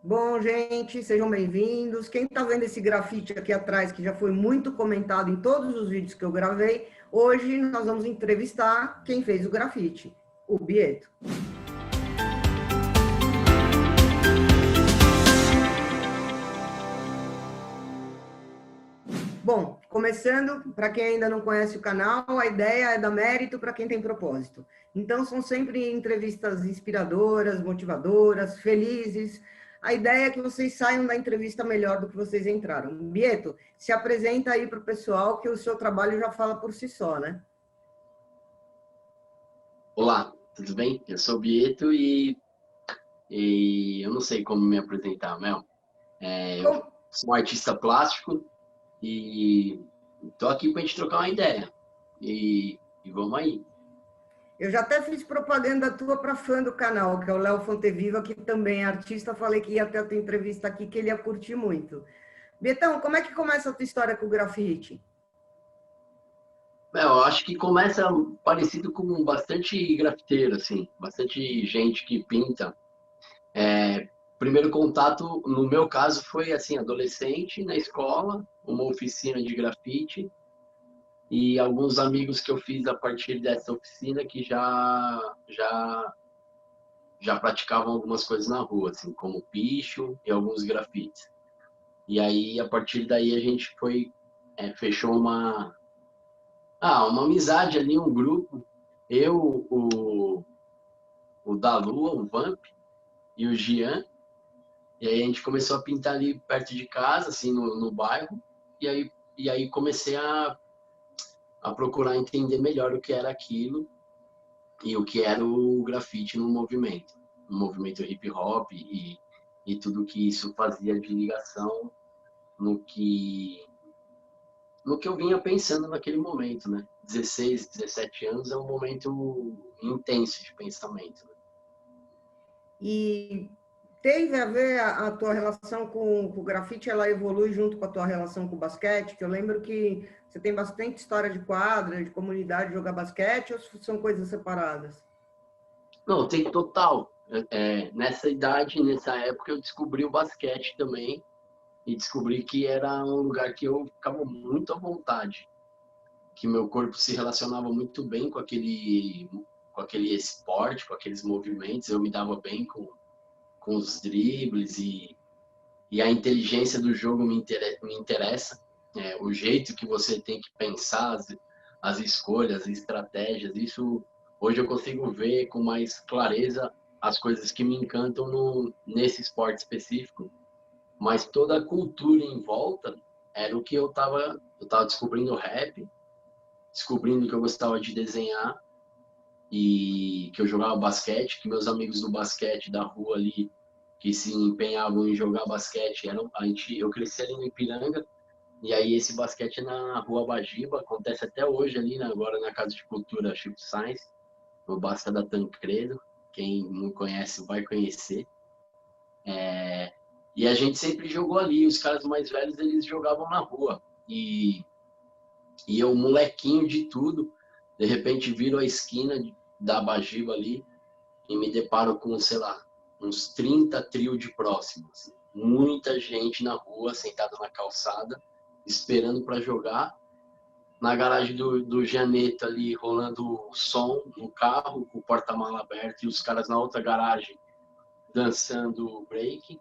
Bom, gente, sejam bem-vindos. Quem está vendo esse grafite aqui atrás, que já foi muito comentado em todos os vídeos que eu gravei, hoje nós vamos entrevistar quem fez o grafite, o Bieto. Bom, começando, para quem ainda não conhece o canal, a ideia é dar mérito para quem tem propósito. Então, são sempre entrevistas inspiradoras, motivadoras, felizes. A ideia é que vocês saiam da entrevista melhor do que vocês entraram. Bieto, se apresenta aí para o pessoal, que o seu trabalho já fala por si só, né? Olá, tudo bem? Eu sou o Bieto e eu não sei como me apresentar, Mel. Eu Bom, sou um artista plástico e tô aqui para a gente trocar uma ideia. E vamos aí. eu já até fiz propaganda tua para fã do canal, que é o Léo Fonteviva, que também é artista. Falei que ia ter a tua entrevista aqui, que ele ia curtir muito. Bietão, como é que começa a tua história com o grafite? Mel, eu acho que começa parecido com bastante grafiteiro, assim, bastante gente que pinta. Primeiro contato, no meu caso, foi assim, adolescente, na escola, uma oficina de grafite. E alguns amigos que eu fiz a partir dessa oficina que já praticavam algumas coisas na rua, assim, como picho e alguns grafites. E aí, a partir daí, a gente fechou uma amizade ali, um grupo. Eu, o Dalu, o Vamp e o Gian. E aí a gente começou a pintar ali perto de casa, assim, no bairro. E aí comecei a procurar entender melhor o que era aquilo e o que era o grafite no movimento hip hop e tudo que isso fazia de ligação no que no que eu vinha pensando naquele momento, né? 16, 17 anos é um momento intenso de pensamento. Né? E teve a ver a tua relação com o grafite, ela evolui junto com a tua relação com o basquete, que eu lembro que você tem bastante história de quadra, de comunidade, de jogar basquete, ou são coisas separadas? Não, tem total. Nessa idade, nessa época, eu descobri o basquete também e descobri que era um lugar que eu ficava muito à vontade, que meu corpo se relacionava muito bem com aquele esporte, com aqueles movimentos, eu me dava bem com os dribles e a inteligência do jogo me interessa. O jeito que você tem que pensar, as escolhas, as estratégias, isso hoje eu consigo ver com mais clareza as coisas que me encantam nesse esporte específico, mas toda a cultura em volta era o que eu tava descobrindo o rap, descobrindo que eu gostava de desenhar e que eu jogava basquete, que meus amigos do basquete da rua ali que se empenhavam em jogar basquete eu cresci ali no Ipiranga e aí esse basquete na Rua Bajiba acontece até hoje ali, né, agora na Casa de Cultura Chico Sainz, no Basta da Tancredo, quem não conhece vai conhecer. E a gente sempre jogou ali, os caras mais velhos eles jogavam na rua e eu molequinho de tudo, de repente viro a esquina da Bajiba ali e me deparo com, sei lá, uns 30 trio de próximos. Muita gente na rua, sentada na calçada, esperando para jogar. Na garagem do Janeto ali, rolando o som no carro, com o porta-mala aberto, e os caras na outra garagem dançando break.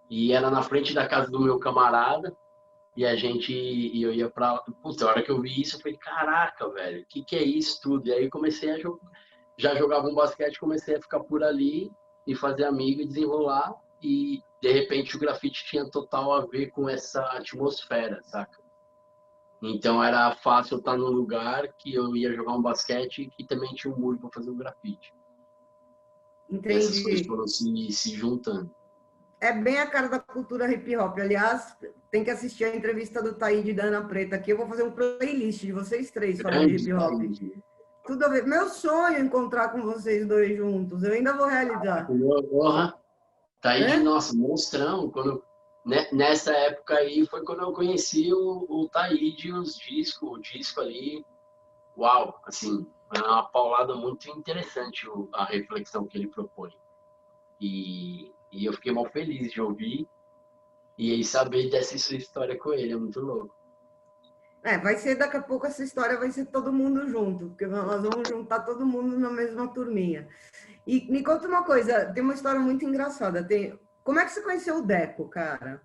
E era na frente da casa do meu camarada, e eu ia pra. Puta, a hora que eu vi isso, eu falei, caraca, velho, o que é isso tudo? E aí eu comecei a jogar, já jogava um basquete, comecei a ficar por ali e fazer amigo e desenrolar. E de repente o grafite tinha total a ver com essa atmosfera, saca? Então era fácil eu estar num lugar que eu ia jogar um basquete e que também tinha um muro para fazer um grafite. E essas coisas Entendi. foram se juntando. É bem a cara da cultura hip hop. Aliás, tem que assistir a entrevista do Taíde e da Ana Preta aqui. Eu vou fazer um playlist de vocês três falando de Grande hip hop. país. Tudo a ver. Meu sonho é encontrar com vocês dois juntos. Eu ainda vou realizar. Porra, tá aí de Né? nossa, monstrão. Nessa época aí foi quando eu conheci o Taíde e o disco ali. Uau, assim, é uma paulada muito interessante a reflexão que ele propõe. E eu fiquei mal feliz de ouvir e aí saber dessa sua história com ele, é muito louco. Vai ser daqui a pouco essa história vai ser todo mundo junto, porque nós vamos juntar todo mundo na mesma turminha. E me conta uma coisa, tem uma história muito engraçada. Como é que você conheceu o Deco, cara?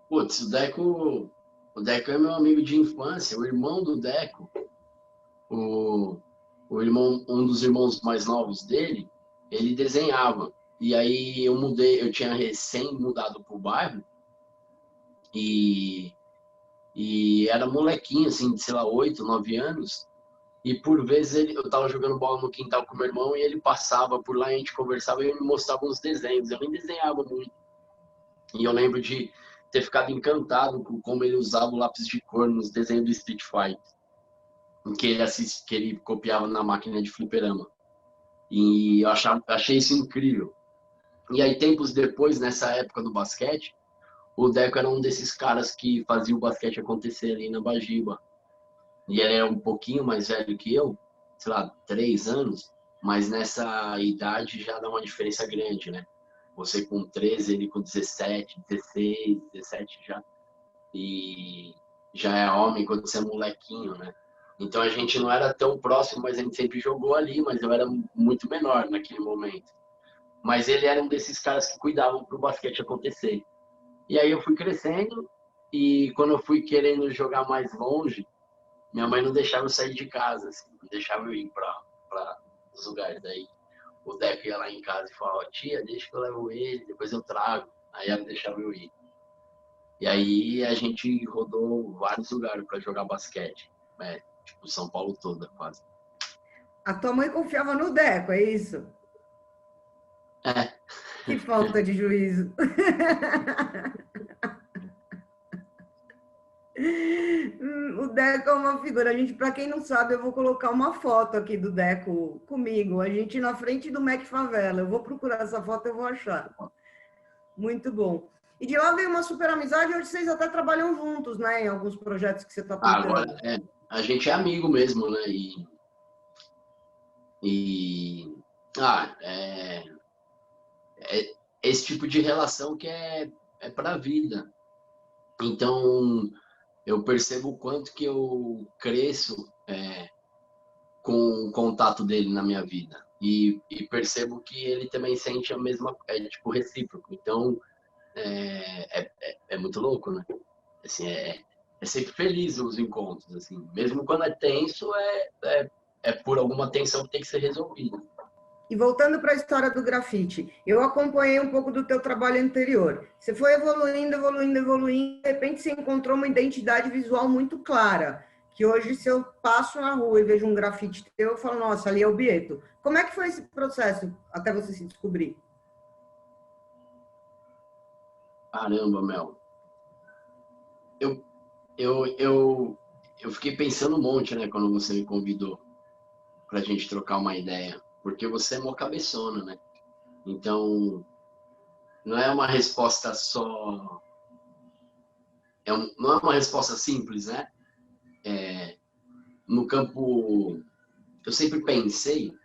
Putz, o Deco é meu amigo de infância, o irmão do Deco, o, o irmão, um dos irmãos mais novos dele, ele desenhava. E aí eu tinha recém mudado pro bairro e, e era molequinho, assim, de, sei lá, 8, 9 anos. E por vezes eu tava jogando bola no quintal com meu irmão e ele passava por lá, e a gente conversava e ele me mostrava uns desenhos. Eu nem desenhava muito. E eu lembro de ter ficado encantado com como ele usava o lápis de cor nos desenhos do Street Fighter, que ele copiava na máquina de fliperama. E eu achei isso incrível. E aí, tempos depois, nessa época do basquete, o Deco era um desses caras que fazia o basquete acontecer ali na Bajiba. E ele era um pouquinho mais velho que eu, sei lá, 3 anos, mas nessa idade já dá uma diferença grande, né? Você com 13, ele com 17, 16, 17 já. E já é homem quando você é molequinho, né? Então a gente não era tão próximo, mas a gente sempre jogou ali, mas eu era muito menor naquele momento. Mas ele era um desses caras que cuidavam pro basquete acontecer. E aí eu fui crescendo e quando eu fui querendo jogar mais longe, minha mãe não deixava eu sair de casa, assim, não deixava eu ir para os lugares. Daí o Deco ia lá em casa e falava, tia, deixa que eu levo ele, depois eu trago. Aí ela deixava eu ir. E aí a gente rodou vários lugares para jogar basquete, né? Tipo São Paulo toda, quase. A tua mãe confiava no Deco, é isso? É. Que falta de juízo. O Deco é uma figura. A gente, para quem não sabe, eu vou colocar uma foto aqui do Deco comigo. A gente na frente do Mac Favela. Eu vou procurar essa foto, eu vou achar. Muito bom. E de lá veio uma super amizade. Hoje vocês até trabalham juntos, né? Em alguns projetos que você está Agora, tocando. a gente é amigo mesmo, né? E ah, é esse tipo de relação que é para a vida. Então, eu percebo o quanto que eu cresço com o contato dele na minha vida. E percebo que ele também sente a mesma, tipo recíproco. Então, é muito louco, né? Assim, é sempre feliz os encontros, assim. Mesmo quando é tenso, é por alguma tensão que tem que ser resolvida. E voltando para a história do grafite, eu acompanhei um pouco do teu trabalho anterior. Você foi evoluindo, evoluindo, evoluindo, de repente você encontrou uma identidade visual muito clara, que hoje se eu passo na rua e vejo um grafite teu, eu falo, nossa, ali é o Bieto. Como é que foi esse processo até você se descobrir? Caramba, Mel. Eu, eu fiquei pensando um monte, né, quando você me convidou pra gente trocar uma ideia. Porque você é mó cabeçona, né? Então, não é uma resposta só. Não é uma resposta simples, né? No campo. Eu sempre pensei,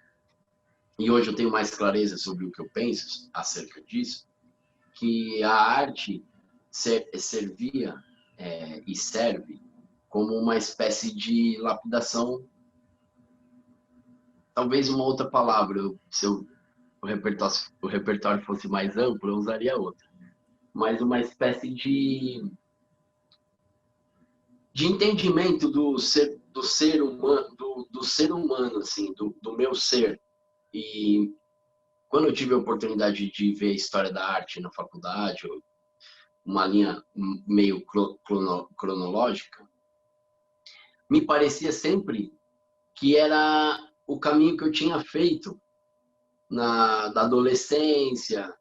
e hoje eu tenho mais clareza sobre o que eu penso acerca disso, que a arte servia e serve como uma espécie de lapidação, talvez uma outra palavra, se o repertório fosse mais amplo, eu usaria outra, mas uma espécie de entendimento do ser humano, do ser humano, assim, do meu ser. E quando eu tive a oportunidade de ver a história da arte na faculdade, uma linha meio cronológica, me parecia sempre que era o caminho que eu tinha feito da adolescência.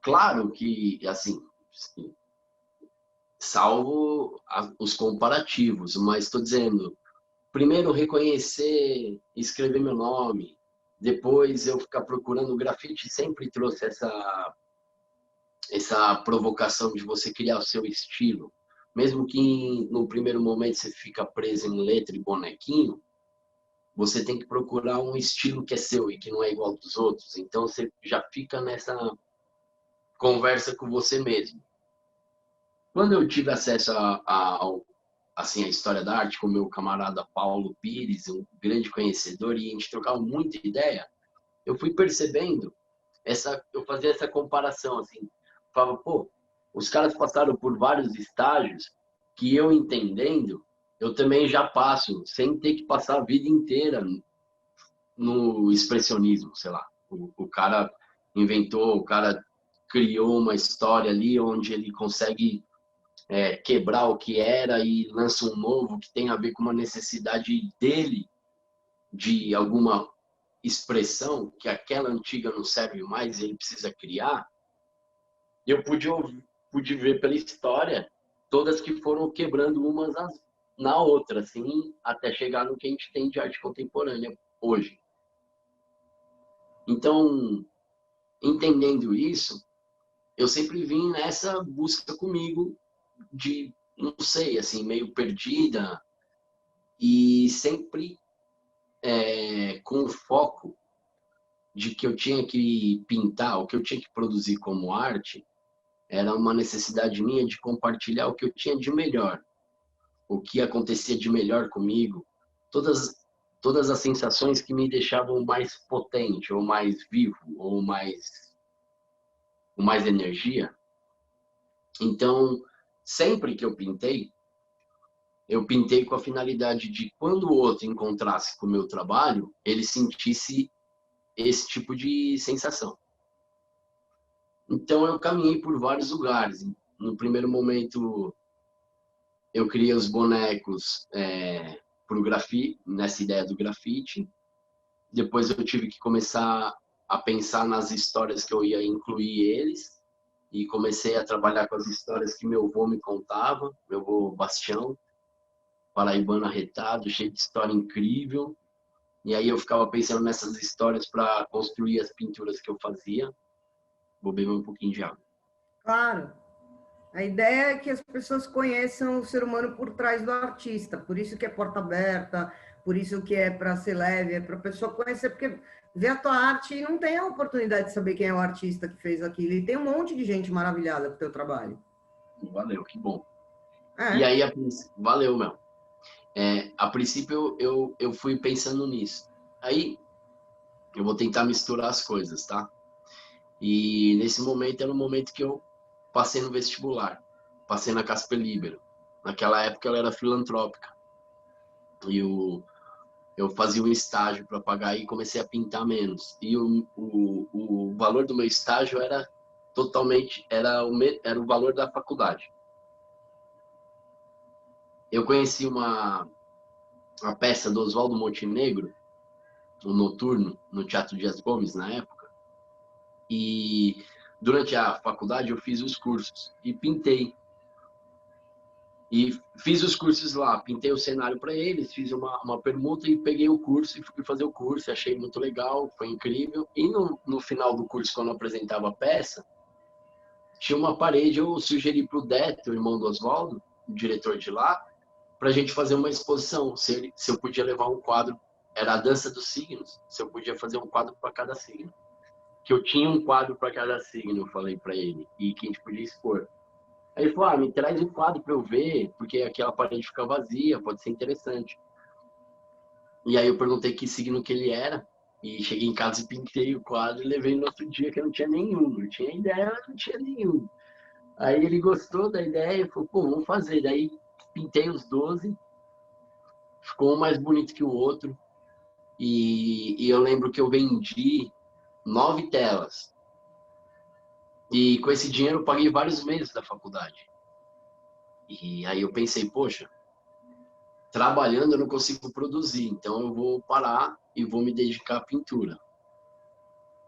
Claro que, assim, salvo os comparativos, mas estou dizendo, primeiro reconhecer, escrever meu nome, depois eu ficar procurando. O grafite sempre trouxe essa provocação de você criar o seu estilo. Mesmo que no primeiro momento você fica preso em letra e bonequinho, você tem que procurar um estilo que é seu e que não é igual dos outros. Então você já fica nessa conversa com você mesmo. Quando eu tive acesso ao assim, a história da arte com o meu camarada Paulo Pires, um grande conhecedor, e a gente trocava muita ideia, eu fui percebendo eu fazia essa comparação, assim, falava, pô, os caras passaram por vários estágios que eu entendendo, eu também já passo, sem ter que passar a vida inteira no expressionismo, sei lá. O cara inventou, o cara criou uma história ali onde ele consegue quebrar o que era e lança um novo que tem a ver com uma necessidade dele de alguma expressão que aquela antiga não serve mais e ele precisa criar. Eu pude ver pela história todas que foram quebrando umas na outra, assim, até chegar no que a gente tem de arte contemporânea hoje. Então, entendendo isso, eu sempre vim nessa busca comigo de, não sei, assim, meio perdida e sempre com o foco de que eu tinha que pintar, o que eu tinha que produzir como arte, era uma necessidade minha de compartilhar o que eu tinha de melhor, o que acontecia de melhor comigo, todas todas as sensações que me deixavam mais potente, ou mais vivo, ou com mais energia. Então, sempre que eu pintei com a finalidade de quando o outro encontrasse com o meu trabalho, ele sentisse esse tipo de sensação. Então eu caminhei por vários lugares. No primeiro momento eu criei os bonecos para o grafite, nessa ideia do grafite. Depois eu tive que começar a pensar nas histórias que eu ia incluir eles e comecei a trabalhar com as histórias que meu avô me contava, meu avô Bastião, paraibano arretado, cheio de história incrível. E aí eu ficava pensando nessas histórias para construir as pinturas que eu fazia. Vou beber um pouquinho de água. Claro. A ideia é que as pessoas conheçam o ser humano por trás do artista, por isso que é porta aberta, por isso que é para ser leve, é para a pessoa conhecer, porque vê a tua arte e não tem a oportunidade de saber quem é o artista que fez aquilo. E tem um monte de gente maravilhada com o teu trabalho. Valeu, que bom. E É, aí, valeu, meu. A princípio, eu fui pensando nisso. Aí, eu vou tentar misturar as coisas, tá? E nesse momento, era um momento que eu passei no vestibular. Passei na Casper Libero. Naquela época, ela era filantrópica. E eu fazia um estágio para pagar e comecei a pintar menos. E o valor do meu estágio era totalmente, era o valor da faculdade. Eu conheci uma peça do Oswaldo Montenegro, o Noturno, no Teatro Dias Gomes, na época. E durante a faculdade eu fiz os cursos e pintei. E fiz os cursos lá, pintei o cenário para eles, fiz uma permuta e peguei o curso e fui fazer o curso. Achei muito legal, foi incrível. E no final do curso, quando eu apresentava a peça, tinha uma parede, eu sugeri para o Deto, o irmão do Oswaldo, o diretor de lá, para a gente fazer uma exposição, se eu podia levar um quadro. Era a dança dos signos, se eu podia fazer um quadro para cada signo. Que eu tinha um quadro para cada signo, eu falei para ele, e que a gente podia expor. Aí ele falou, me traz um quadro para eu ver, porque aquela parede fica vazia, pode ser interessante. E aí eu perguntei que signo que ele era, e cheguei em casa e pintei o quadro e levei no outro dia que eu não tinha nenhum, não tinha ideia, não tinha nenhum. Aí ele gostou da ideia e falou, pô, vamos fazer. Daí pintei os 12, ficou um mais bonito que o outro, e eu lembro que eu vendi 9 telas. E com esse dinheiro eu paguei vários meses da faculdade. E aí eu pensei, poxa, trabalhando eu não consigo produzir, então eu vou parar e vou me dedicar à pintura.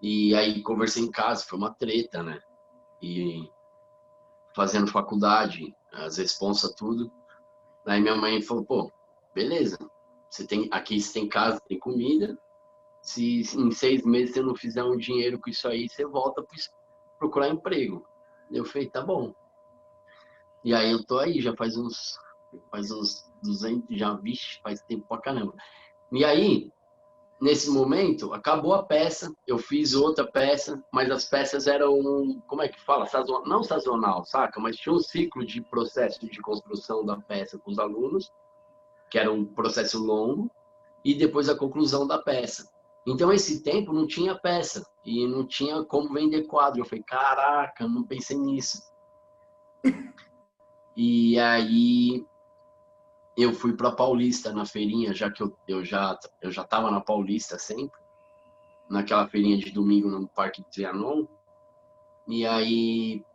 E aí conversei em casa, foi uma treta, né? E fazendo faculdade, as responsas, tudo. Aí minha mãe falou, pô, beleza, aqui você tem casa, tem comida, se em 6 meses você não fizer um dinheiro com isso aí, você volta para procurar emprego. Eu falei, tá bom. E aí eu tô aí, já faz uns 200, já, vixe, faz tempo pra caramba. E aí, nesse momento, acabou a peça, eu fiz outra peça, mas as peças eram, como é que fala? Não sazonal, saca? Mas tinha um ciclo de processo de construção da peça com os alunos, que era um processo longo, e depois a conclusão da peça. Então, esse tempo não tinha peça e não tinha como vender quadro. Eu falei, caraca, não pensei nisso. E aí eu fui para Paulista na feirinha, já que eu já estava na Paulista sempre, naquela feirinha de domingo no Parque Trianon. E aí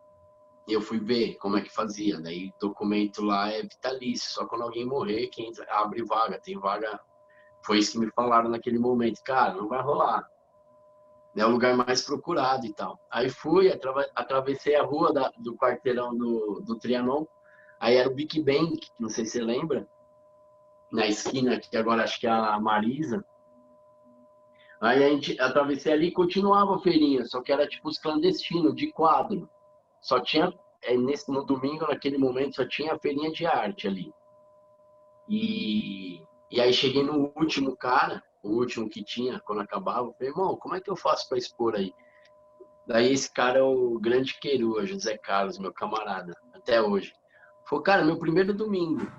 eu fui ver como é que fazia. Daí documento lá é vitalício, só quando alguém morrer que entra, abre vaga, tem vaga. Foi isso que me falaram naquele momento. Cara, não vai rolar. É o lugar mais procurado e tal. Aí fui, atravessei a rua do quarteirão do Trianon. Aí era o Big Bang, não sei se você lembra, na esquina, que agora acho que é a Marisa. Aí a gente atravessei ali e continuava a feirinha, só que era tipo os clandestinos, de quadro. Só tinha, no domingo, naquele momento, só tinha a feirinha de arte ali. E aí cheguei no último cara, o último que tinha, quando acabava, eu falei, irmão, como é que eu faço para expor aí? Daí esse cara é o grande Querua, José Carlos, meu camarada, até hoje. Falei, cara, meu primeiro domingo,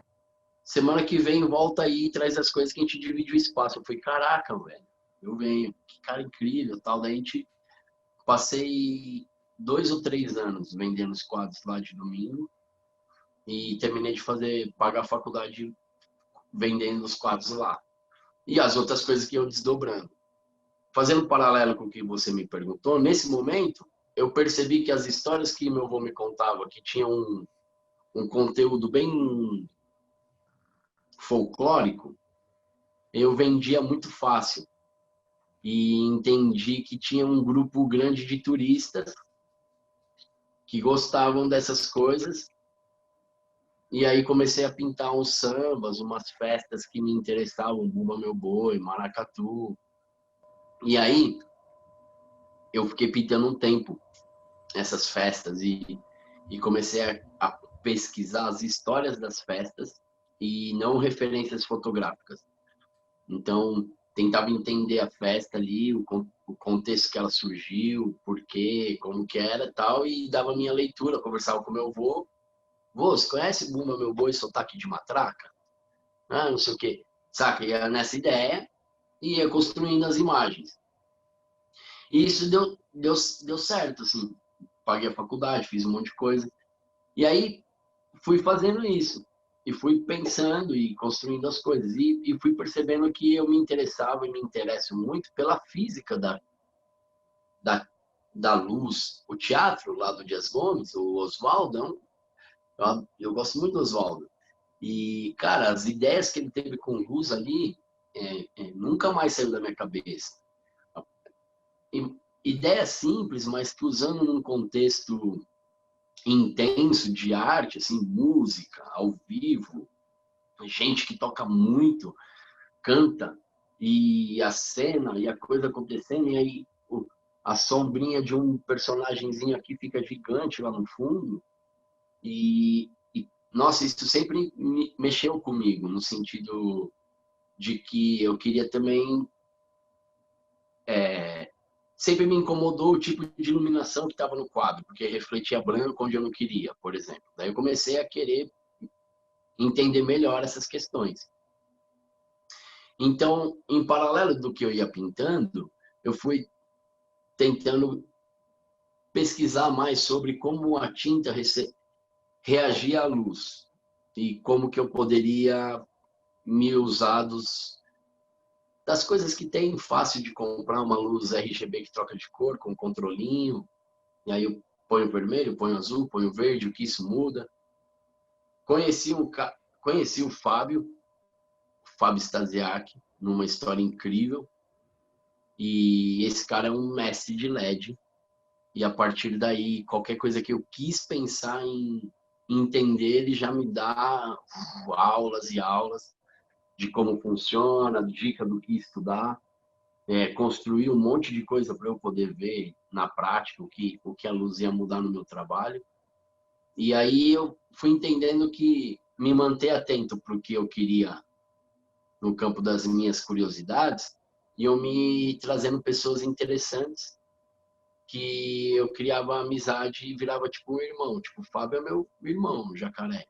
semana que vem volta aí e traz as coisas que a gente divide o espaço. Eu falei, caraca, velho, eu venho, que cara incrível, tal. Daí a gente passei 2 ou 3 anos vendendo os quadros lá de domingo e terminei de pagar a faculdade vendendo os quadros lá. E as outras coisas que eu desdobrando. Fazendo um paralelo com o que você me perguntou, nesse momento eu percebi que as histórias que meu avô me contava, que tinham um conteúdo bem folclórico, eu vendia muito fácil. E entendi que tinha um grupo grande de turistas que gostavam dessas coisas. E aí comecei a pintar uns sambas, umas festas que me interessavam, Bumba Meu Boi, Maracatu. E aí eu fiquei pintando um tempo essas festas e comecei a pesquisar as histórias das festas e não referências fotográficas. Então, tentava entender a festa ali, o contexto que ela surgiu, por quê, como que era e tal, e dava minha leitura, conversava com meu avô. Vô, você conhece Bumba Meu Boi, Sotaque de Matraca? Ah, não sei o quê. Saca? Ia nessa ideia e ia construindo as imagens. E isso deu certo, assim. Paguei a faculdade, fiz um monte de coisa. E aí fui fazendo isso. E fui pensando e construindo as coisas. E fui percebendo que eu me interessava e me interesso muito pela física da, da luz. O teatro lá do Dias Gomes, o Oswaldo, eu gosto muito do Oswaldo. E, cara, as ideias que ele teve com luz ali nunca mais saiu da minha cabeça. Ideia simples, mas que usando num contexto intenso de arte, assim, música, ao vivo, gente que toca muito, canta, e a cena e a coisa acontecendo, e aí a sombrinha de um personagemzinho aqui fica gigante lá no fundo, nossa, isso sempre mexeu comigo, no sentido de que eu queria também sempre me incomodou o tipo de iluminação que estava no quadro, porque refletia branco onde eu não queria, por exemplo. Daí eu comecei a querer entender melhor essas questões. Então, em paralelo do que eu ia pintando, eu fui tentando pesquisar mais sobre como a tinta reagia à luz e como que eu poderia me usar das coisas que tem fácil de comprar, uma luz RGB que troca de cor com um controlinho, e aí eu ponho o vermelho, ponho o azul, ponho o verde, o que isso muda. Conheci o Fábio Stasiak, numa história incrível, e esse cara é um mestre de LED, e a partir daí, qualquer coisa que eu quis pensar em entender, ele já me dá aulas e aulas de como funciona, dica do que estudar, construir um monte de coisa para eu poder ver na prática o que a luz ia mudar no meu trabalho. E aí eu fui entendendo que me manter atento para o que eu queria no campo das minhas curiosidades, iam me trazendo pessoas interessantes que eu criava amizade e virava tipo um irmão. Tipo, o Fábio é meu irmão, Jacaré.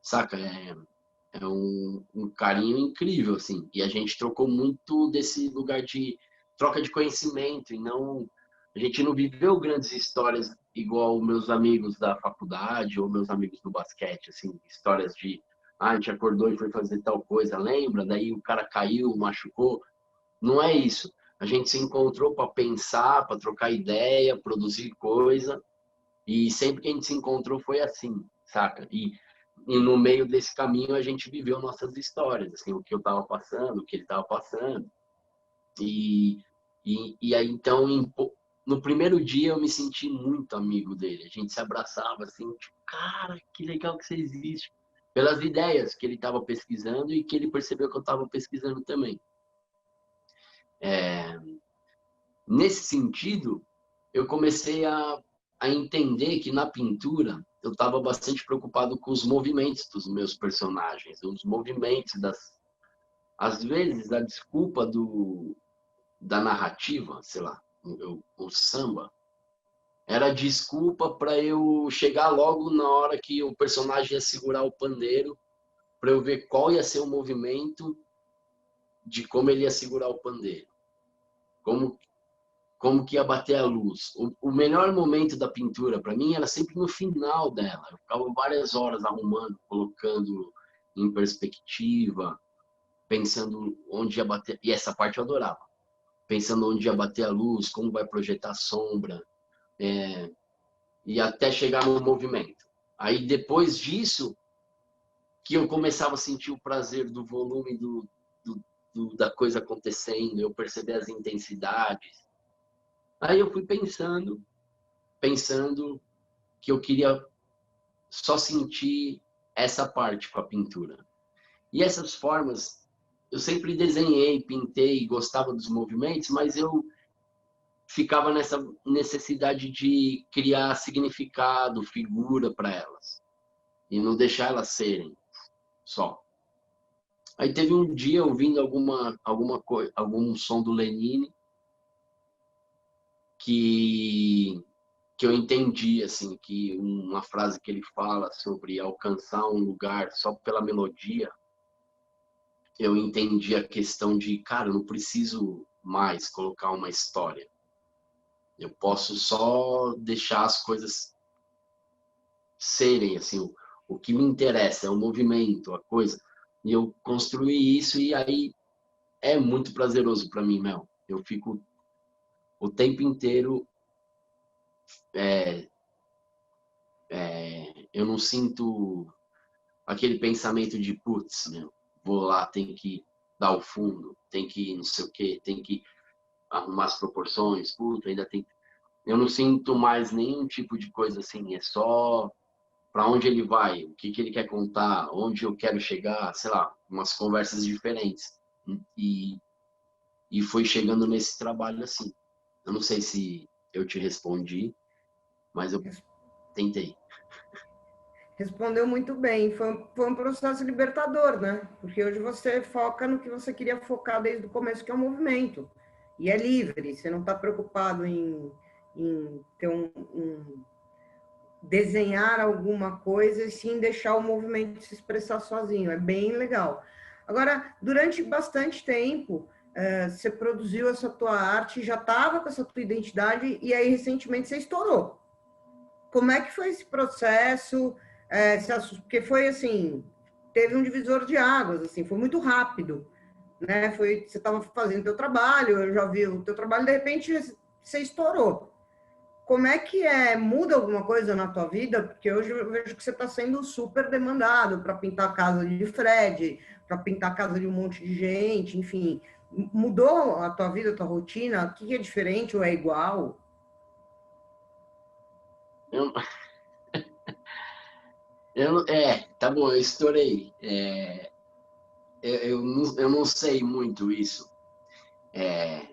Saca? É um carinho incrível, assim. E a gente trocou muito desse lugar de troca de conhecimento e não... A gente não viveu grandes histórias igual meus amigos da faculdade ou meus amigos do basquete, assim, histórias de a gente acordou e foi fazer tal coisa, lembra? Daí o cara caiu, machucou. Não é isso. A gente se encontrou para pensar, para trocar ideia, produzir coisa. E sempre que a gente se encontrou foi assim, saca? E no meio desse caminho a gente viveu nossas histórias, assim, o que eu estava passando, o que ele estava passando. E, e aí, então, no primeiro dia eu me senti muito amigo dele. A gente se abraçava assim, tipo, cara, que legal que você existe. Pelas ideias que ele estava pesquisando e que ele percebeu que eu estava pesquisando também. Nesse sentido, eu comecei a entender que na pintura eu estava bastante preocupado com os movimentos dos meus personagens, os movimentos às vezes a desculpa da narrativa, sei lá, o samba, era desculpa para eu chegar logo na hora que o personagem ia segurar o pandeiro, para eu ver qual ia ser o movimento de como ele ia segurar o pandeiro, como como que ia bater a luz. O melhor momento da pintura, para mim, era sempre no final dela. Eu ficava várias horas arrumando, colocando em perspectiva, pensando onde ia bater. E essa parte eu adorava. Pensando onde ia bater a luz, como vai projetar a sombra, e até chegar no movimento. Aí, depois disso, que eu começava a sentir o prazer do volume da coisa acontecendo, eu perceber as intensidades. Aí eu fui pensando que eu queria só sentir essa parte com a pintura. E essas formas, eu sempre desenhei, pintei, gostava dos movimentos, mas eu ficava nessa necessidade de criar significado, figura para elas e não deixar elas serem só. Aí teve um dia ouvindo algum som do Lenine que eu entendi, assim, que uma frase que ele fala sobre alcançar um lugar só pela melodia, eu entendi a questão de, cara, eu não preciso mais colocar uma história. Eu posso só deixar as coisas serem, assim, o que me interessa é o movimento, a coisa. E eu construí isso e aí é muito prazeroso para mim, Mel. Eu fico o tempo inteiro eu não sinto aquele pensamento de, putz, meu, vou lá, tem que dar o fundo, tem que não sei o quê, tem que arrumar as proporções, puta, ainda tem... Eu não sinto mais nenhum tipo de coisa assim, é só para onde ele vai, o que ele quer contar, onde eu quero chegar, sei lá, umas conversas diferentes. E, e foi chegando nesse trabalho assim. Eu não sei se eu te respondi, mas eu tentei. Respondeu muito bem. Foi um processo libertador, né? Porque hoje você foca no que você queria focar desde o começo, que é o movimento. E é livre, você não está preocupado em ter desenhar alguma coisa e sim deixar o movimento se expressar sozinho. É bem legal. Agora, durante bastante tempo, você produziu essa tua arte, já estava com essa tua identidade e aí recentemente você estourou. Como é que foi esse processo? Porque foi assim, teve um divisor de águas, assim, foi muito rápido, né? Você estava fazendo teu trabalho, eu já vi o teu trabalho, de repente você estourou. Como é que muda alguma coisa na tua vida? Porque hoje eu vejo que você está sendo super demandado para pintar a casa de Fred, para pintar a casa de um monte de gente, enfim. Mudou a tua vida, a tua rotina? O que é diferente ou é igual? Eu, tá bom, eu estourei. Eu não sei muito isso. É,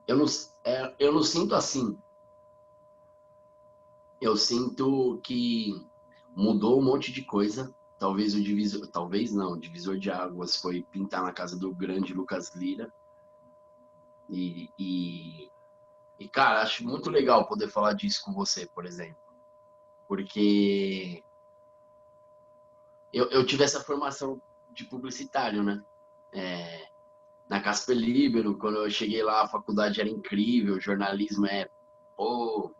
eu não sinto assim. Eu sinto que mudou um monte de coisa. talvez o divisor, talvez não, o divisor de águas foi pintar na casa do grande Lucas Lira. E cara, acho muito legal poder falar disso com você, por exemplo. Porque eu tive essa formação de publicitário, né? Na Casper Libero, quando eu cheguei lá, a faculdade era incrível, jornalismo pô,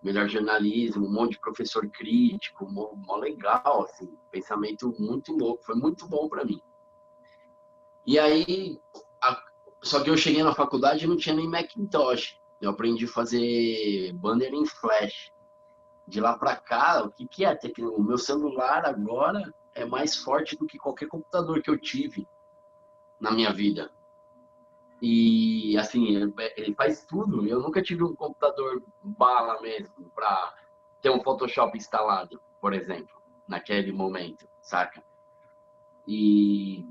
melhor jornalismo, um monte de professor crítico, mó legal, assim, pensamento muito louco, foi muito bom para mim. E aí, só que eu cheguei na faculdade e não tinha nem Macintosh. Eu aprendi a fazer banner em Flash. De lá para cá, o que é? O meu celular agora é mais forte do que qualquer computador que eu tive na minha vida. E, assim, ele faz tudo. Eu nunca tive um computador bala mesmo para ter um Photoshop instalado, por exemplo, naquele momento, saca? E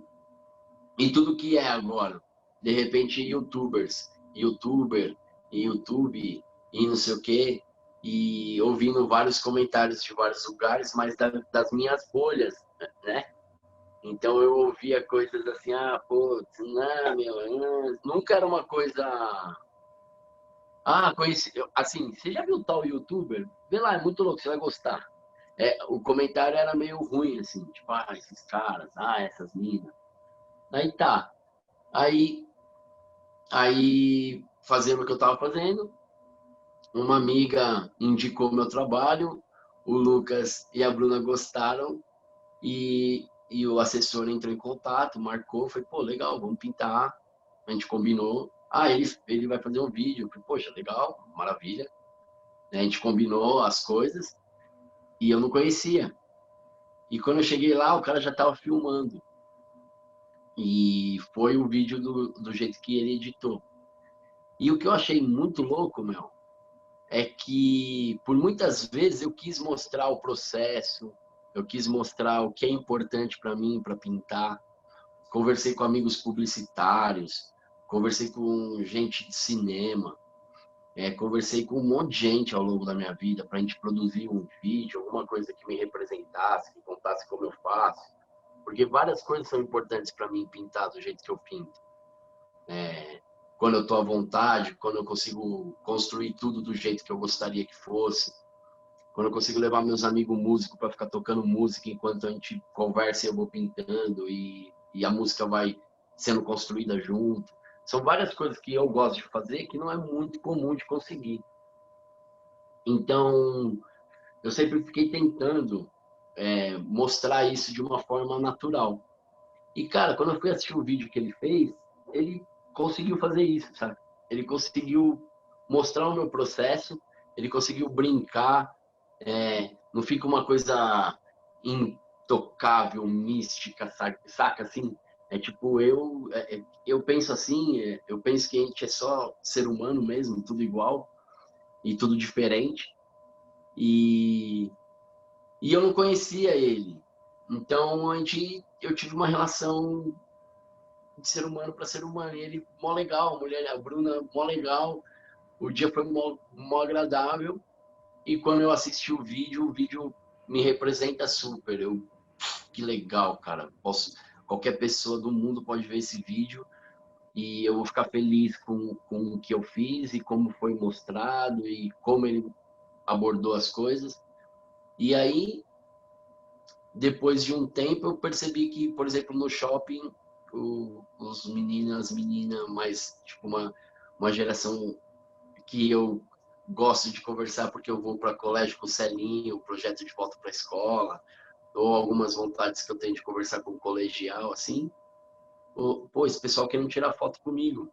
tudo que é agora. De repente, youtuber, YouTube, e não sei o quê, e ouvindo vários comentários de vários lugares, mas das minhas bolhas, né? Então eu ouvia coisas assim, putz, não, meu, nunca era uma coisa... conheci, assim, você já viu o tal youtuber? Vê lá, é muito louco, você vai gostar. O comentário era meio ruim, assim, tipo, esses caras, essas minas. Aí tá. Aí fazendo o que eu estava fazendo, uma amiga indicou meu trabalho, o Lucas e a Bruna gostaram e o assessor entrou em contato, marcou, foi, pô, legal, vamos pintar. A gente combinou. Ele vai fazer um vídeo. Falei, poxa, legal, maravilha. A gente combinou as coisas e eu não conhecia. E quando eu cheguei lá, o cara já estava filmando. E foi o vídeo do jeito que ele editou. E o que eu achei muito louco, meu, é que por muitas vezes eu quis mostrar o processo, eu quis mostrar o que é importante para mim, para pintar. Conversei com amigos publicitários, conversei com gente de cinema, conversei com um monte de gente ao longo da minha vida para a gente produzir um vídeo, alguma coisa que me representasse, que contasse como eu faço. Porque várias coisas são importantes para mim pintar do jeito que eu pinto. Quando eu estou à vontade, quando eu consigo construir tudo do jeito que eu gostaria que fosse, quando eu consigo levar meus amigos músicos para ficar tocando música enquanto a gente conversa e eu vou pintando e a música vai sendo construída junto. São várias coisas que eu gosto de fazer que não é muito comum de conseguir. Então, eu sempre fiquei tentando mostrar isso de uma forma natural. E, cara, quando eu fui assistir o vídeo que ele fez, ele conseguiu fazer isso, sabe? Ele conseguiu mostrar o meu processo, ele conseguiu brincar, não fica uma coisa intocável, mística, saca assim? Tipo, eu penso assim, eu penso que a gente é só ser humano mesmo, tudo igual e tudo diferente. E eu não conhecia ele. Então, eu tive uma relação de ser humano para ser humano. E ele, mó legal, a mulher, a Bruna, mó legal. O dia foi mó agradável. E quando eu assisti o vídeo me representa super. Que legal, cara. Qualquer pessoa do mundo pode ver esse vídeo e eu vou ficar feliz com o que eu fiz e como foi mostrado e como ele abordou as coisas. E aí, depois de um tempo, eu percebi que, por exemplo, no shopping, as meninas mais, tipo, uma geração que eu gosto de conversar porque eu vou para colégio com o Celinho, o projeto de volta para a escola, ou algumas vontades que eu tenho de conversar com o colegial, assim. Pô, esse pessoal querendo tirar foto comigo.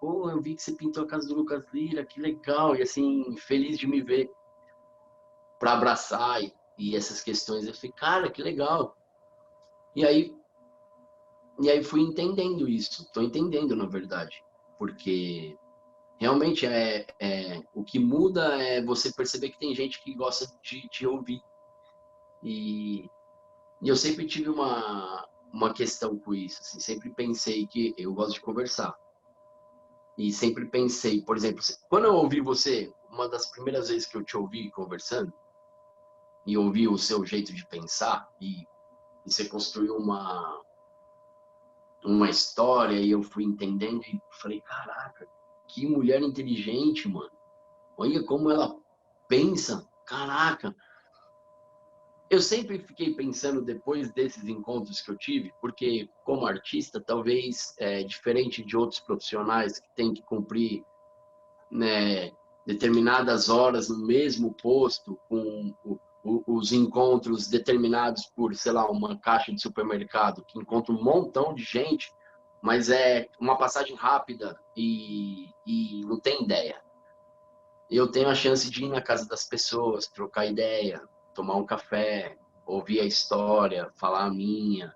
Pô, eu vi que você pintou a casa do Lucas Lira, que legal. E assim, feliz de me ver para abraçar e essas questões. Eu falei, cara, que legal. E aí fui entendendo isso. Estou entendendo, na verdade. Porque realmente o que muda é você perceber que tem gente que gosta de te ouvir. E eu sempre tive uma questão com isso. Assim, sempre pensei que eu gosto de conversar. E sempre pensei, por exemplo, quando eu ouvi você, uma das primeiras vezes que eu te ouvi conversando, e ouvi o seu jeito de pensar, e e você construiu uma história, e eu fui entendendo e falei, caraca, que mulher inteligente, mano. Olha como ela pensa, caraca. Eu sempre fiquei pensando depois desses encontros que eu tive, porque como artista, talvez diferente de outros profissionais que têm que cumprir, né, determinadas horas no mesmo posto, com os encontros determinados por, sei lá, uma caixa de supermercado, que encontra um montão de gente, mas é uma passagem rápida e não tem ideia. Eu tenho a chance de ir na casa das pessoas, trocar ideia, tomar um café, ouvir a história, falar a minha.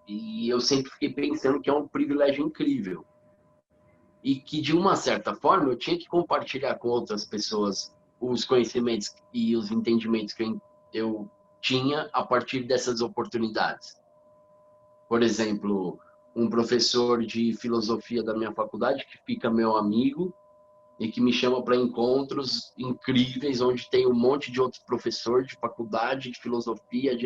E eu sempre fiquei pensando que é um privilégio incrível. E que, de uma certa forma, eu tinha que compartilhar com outras pessoas os conhecimentos e os entendimentos que eu tinha a partir dessas oportunidades. Por exemplo, um professor de filosofia da minha faculdade, que fica meu amigo, e que me chama para encontros incríveis, onde tem um monte de outros professores de faculdade, de filosofia,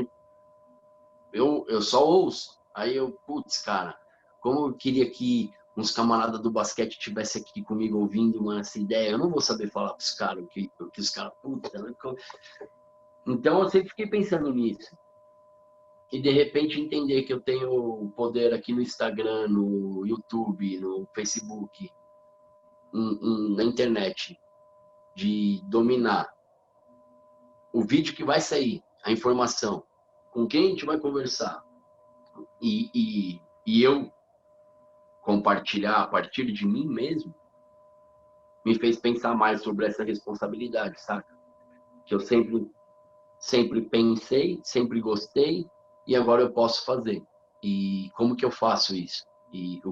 eu só ouço. Aí eu, putz, cara, como eu queria que uns camaradas do basquete tivessem aqui comigo ouvindo essa ideia. Eu não vou saber falar para os caras o que os caras, putz, né? Então eu sempre fiquei pensando nisso. E de repente entender que eu tenho poder aqui no Instagram, no YouTube, no Facebook, na internet, de dominar o vídeo que vai sair, a informação, com quem a gente vai conversar, e eu compartilhar a partir de mim mesmo, me fez pensar mais sobre essa responsabilidade, saca? Que eu sempre pensei, sempre gostei, e agora eu posso fazer. E como que eu faço isso? E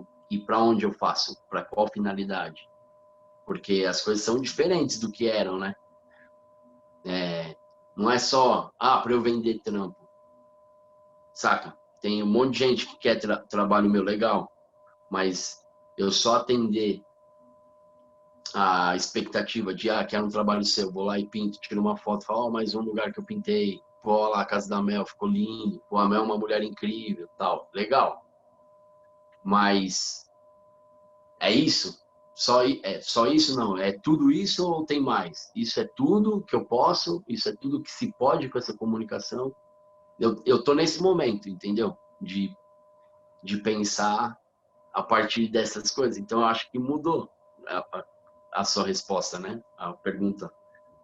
para onde eu faço? Para qual finalidade? Porque as coisas são diferentes do que eram, né? Não é só, para eu vender trampo, saca? Tem um monte de gente que quer trabalho meu legal, mas eu só atender a expectativa de, quero um trabalho seu, vou lá e pinto, tiro uma foto, falo, mais um lugar que eu pintei, pô, lá a casa da Mel, ficou lindo, pô, a Mel é uma mulher incrível, tal, legal. Mas é isso? Só isso não? É tudo isso ou tem mais? Isso é tudo que eu posso? Isso é tudo que se pode com essa comunicação? Eu tô nesse momento, entendeu? De pensar a partir dessas coisas. Então, eu acho que mudou a sua resposta, né? A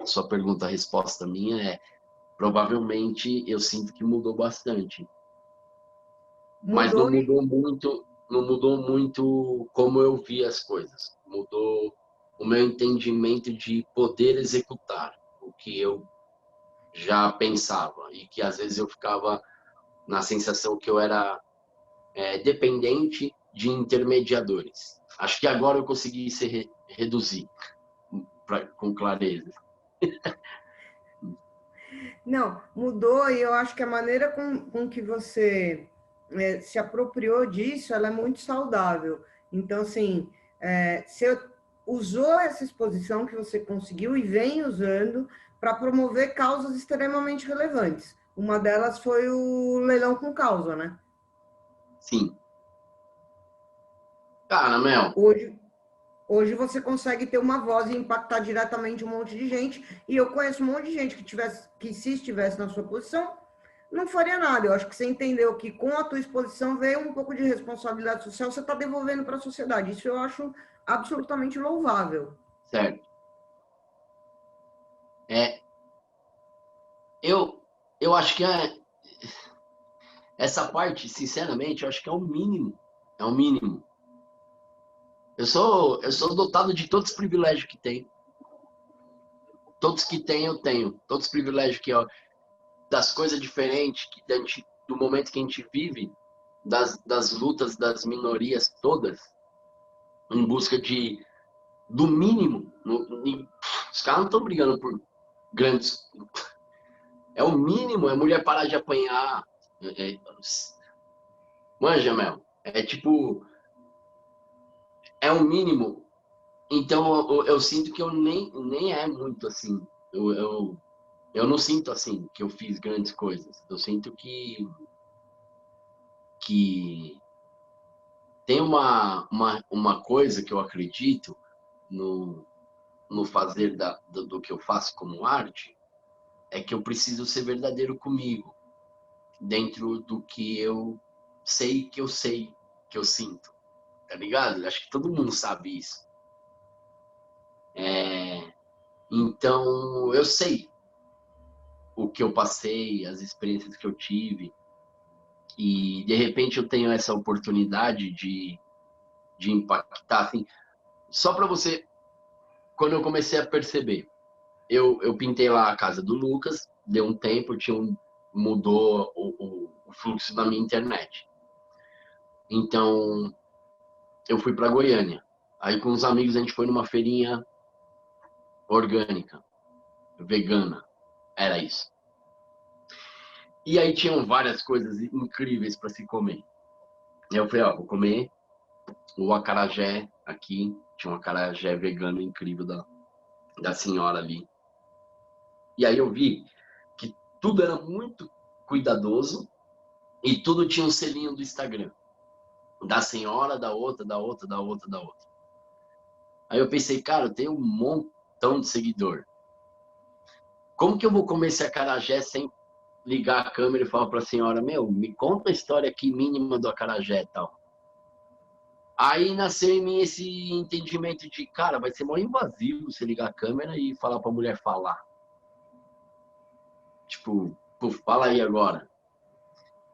sua pergunta, a resposta minha é, provavelmente, eu sinto que mudou bastante. Mas Mudou e não mudou muito como eu vi as coisas. Mudou o meu entendimento de poder executar o que eu já pensava e que às vezes eu ficava na sensação que eu era dependente de intermediadores. Acho que agora eu consegui reduzir com clareza. não, mudou e eu acho que a maneira com que você se apropriou disso, ela é muito saudável. Então, assim, você usou essa exposição que você conseguiu e vem usando para promover causas extremamente relevantes. Uma delas foi o leilão com causa, né? Sim. Cara, Mel, Hoje você consegue ter uma voz e impactar diretamente um monte de gente. E eu conheço um monte de gente que se estivesse na sua posição, não faria nada. Eu acho que você entendeu que com a tua exposição veio um pouco de responsabilidade social, você está devolvendo para a sociedade. Isso eu acho absolutamente louvável. certo. É, eu acho que essa parte, sinceramente, eu acho que é o mínimo. É o mínimo. Eu sou dotado de todos os privilégios que tem. Todos que tem, eu tenho. Todos os privilégios que, ó, das coisas diferentes, do momento que a gente vive, das lutas das minorias todas, em busca do mínimo. Os caras não estão brigando por grandes. É o mínimo, é mulher parar de apanhar. Manja, Mel. É tipo, é o mínimo. Então eu sinto que eu nem é muito assim. Eu eu não sinto assim que eu fiz grandes coisas. Eu sinto que tem uma coisa que eu acredito no, no fazer do que eu faço como arte, é que eu preciso ser verdadeiro comigo, dentro do que eu sei, que eu sinto, tá ligado? Acho que todo mundo sabe isso. Então, eu sei o que eu passei, as experiências que eu tive, e de repente eu tenho essa oportunidade de impactar, assim, só para você, quando eu comecei a perceber, eu pintei lá a casa do Lucas, deu um tempo, mudou o fluxo da minha internet. Então, eu fui para Goiânia. Aí, com os amigos, a gente foi numa feirinha orgânica, vegana, era isso. E aí tinham várias coisas incríveis para se comer. E eu falei, ó, vou comer o acarajé aqui. Tinha um acarajé vegano incrível da senhora ali. E aí eu vi que tudo era muito cuidadoso e tudo tinha um selinho do Instagram. Da senhora, da outra, da outra, da outra, da outra. Aí eu pensei, cara, eu tenho um montão de seguidor. Como que eu vou comer esse acarajé sem ligar a câmera e falar para a senhora, meu, me conta a história aqui mínima do acarajé e tal. Aí nasceu em mim esse entendimento de, cara, vai ser mó invasivo você ligar a câmera e falar para a mulher falar. Tipo, puf, fala aí agora.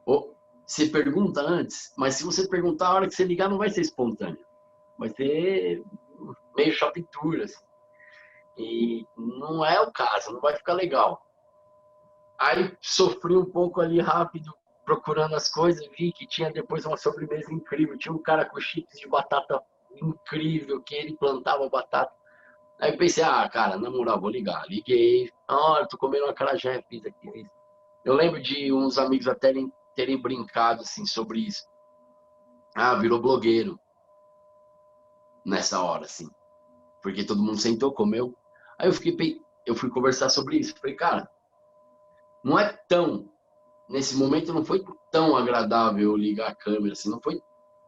Ou, você pergunta antes, mas se você perguntar a hora que você ligar, não vai ser espontâneo. Vai ser meio shopping tour, assim. E não é o caso, não vai ficar legal. Aí sofri um pouco ali rápido, procurando as coisas, vi que tinha depois uma sobremesa incrível. Tinha um cara com chips de batata incrível, que ele plantava batata. Aí eu pensei, ah, cara, na moral, vou ligar. Liguei, ah, tô comendo uma acarajé, fiz aqui, fiz. Eu lembro de uns amigos até terem brincado, assim, sobre isso. Ah, virou blogueiro nessa hora, assim. Porque todo mundo sentou, comeu. Aí eu fui conversar sobre isso. Falei, cara, não é tão nesse momento não foi tão agradável ligar a câmera, assim, não foi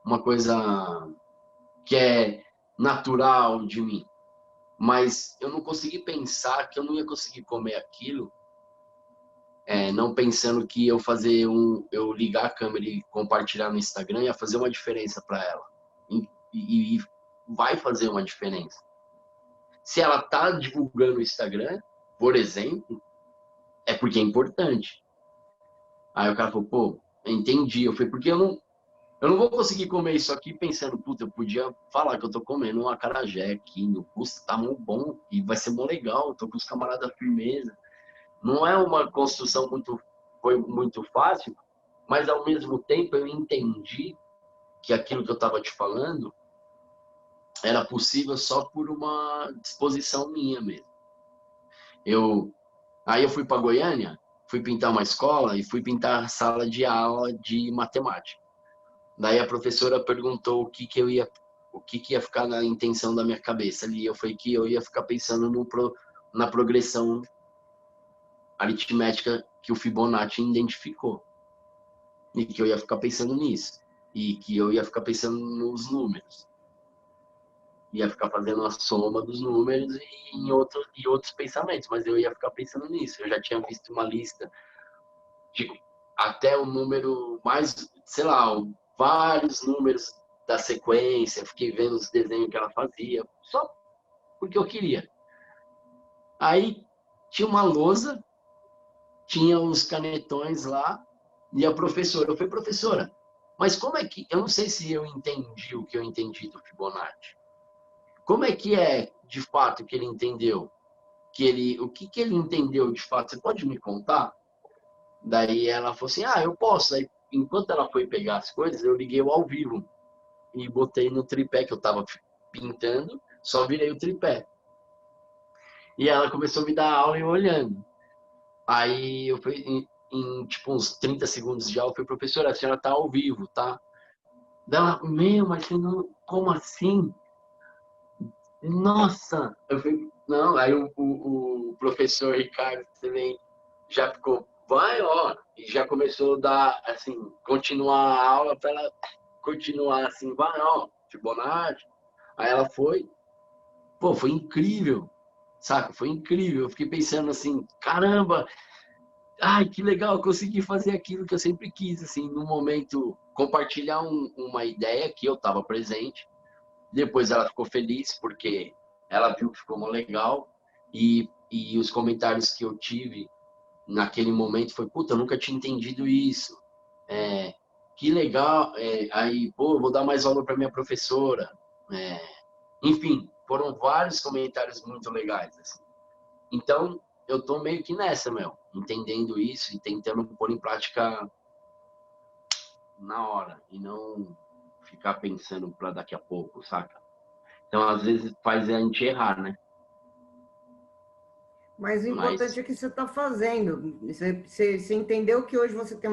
uma coisa que é natural de mim. Mas eu não consegui pensar que eu não ia conseguir comer aquilo, não pensando que eu ligar a câmera e compartilhar no Instagram ia fazer uma diferença para ela. E vai fazer uma diferença. Se ela tá divulgando o Instagram, por exemplo, é porque é importante. Aí o cara falou, pô, entendi. Eu falei, porque eu não vou conseguir comer isso aqui pensando, puta, eu podia falar que eu tô comendo um acarajé aqui, no custo tá muito bom e vai ser muito legal, eu tô com os camaradas firmeza. Não é uma construção foi muito fácil, mas ao mesmo tempo eu entendi que aquilo que eu tava te falando era possível só por uma disposição minha mesmo. Aí eu fui para Goiânia, fui pintar uma escola e fui pintar a sala de aula de matemática. Daí a professora perguntou o que ia ficar na intenção da minha cabeça ali. Eu falei que eu ia ficar pensando na progressão aritmética que o Fibonacci identificou. E que eu ia ficar pensando nisso. E que eu ia ficar pensando nos números. Ia ficar fazendo a soma dos números e outros pensamentos. Mas eu ia ficar pensando nisso. Eu já tinha visto uma lista de até o número mais, sei lá, vários números da sequência, fiquei vendo os desenhos que ela fazia, só porque eu queria. Aí tinha uma lousa, tinha uns canetões lá, e a professora, eu falei, professora, mas como é que, eu não sei se eu entendi o que eu entendi do Fibonacci. Como é que é, de fato, que ele entendeu? O que ele entendeu de fato? Você pode me contar? Daí ela falou assim, ah, eu posso. Aí, enquanto ela foi pegar as coisas, eu liguei o ao vivo e botei no tripé que eu tava pintando, só virei o tripé. E ela começou a me dar aula e eu olhando. Aí eu fui, em tipo uns 30 segundos de aula, eu falei, professora, a senhora tá ao vivo, tá? Daí ela, meu, mas você não, como assim? Nossa! Eu falei, não, aí o professor Ricardo também já ficou, vai, ó, e já começou a dar, assim, continuar a aula para ela continuar assim, vai, ó, Fibonacci. Aí ela foi, pô, foi incrível, saca? Foi incrível. Eu fiquei pensando assim, caramba, ai, que legal, eu consegui fazer aquilo que eu sempre quis, assim, no momento, compartilhar uma ideia que eu estava presente. Depois ela ficou feliz porque ela viu que ficou mó legal e os comentários que eu tive naquele momento foi, puta, eu nunca tinha entendido isso. É, que legal, aí, pô, eu vou dar mais valor para minha professora. É, enfim, foram vários comentários muito legais, assim. Então, eu tô meio que nessa, meu, entendendo isso e tentando pôr em prática na hora e não ficar pensando para daqui a pouco, saca? Então, às vezes faz a gente errar, né? Mas o Mas importante é que você está fazendo. Você entendeu que hoje você tem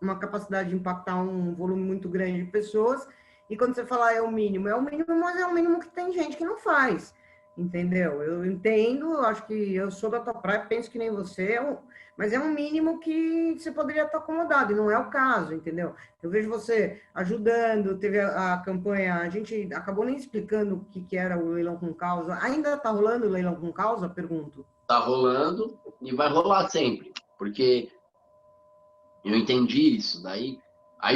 uma capacidade de impactar um volume muito grande de pessoas, e quando você falar é o mínimo, mas é o mínimo que tem gente que não faz. Entendeu? Eu entendo, acho que eu sou da tua praia, penso que nem você, mas é um mínimo que você poderia estar acomodado, e não é o caso, entendeu? Eu vejo você ajudando, teve a campanha, a gente acabou nem explicando o que era o leilão com causa. Ainda está rolando o leilão com causa? Pergunto. tá rolando e vai rolar sempre, porque eu entendi isso. Aí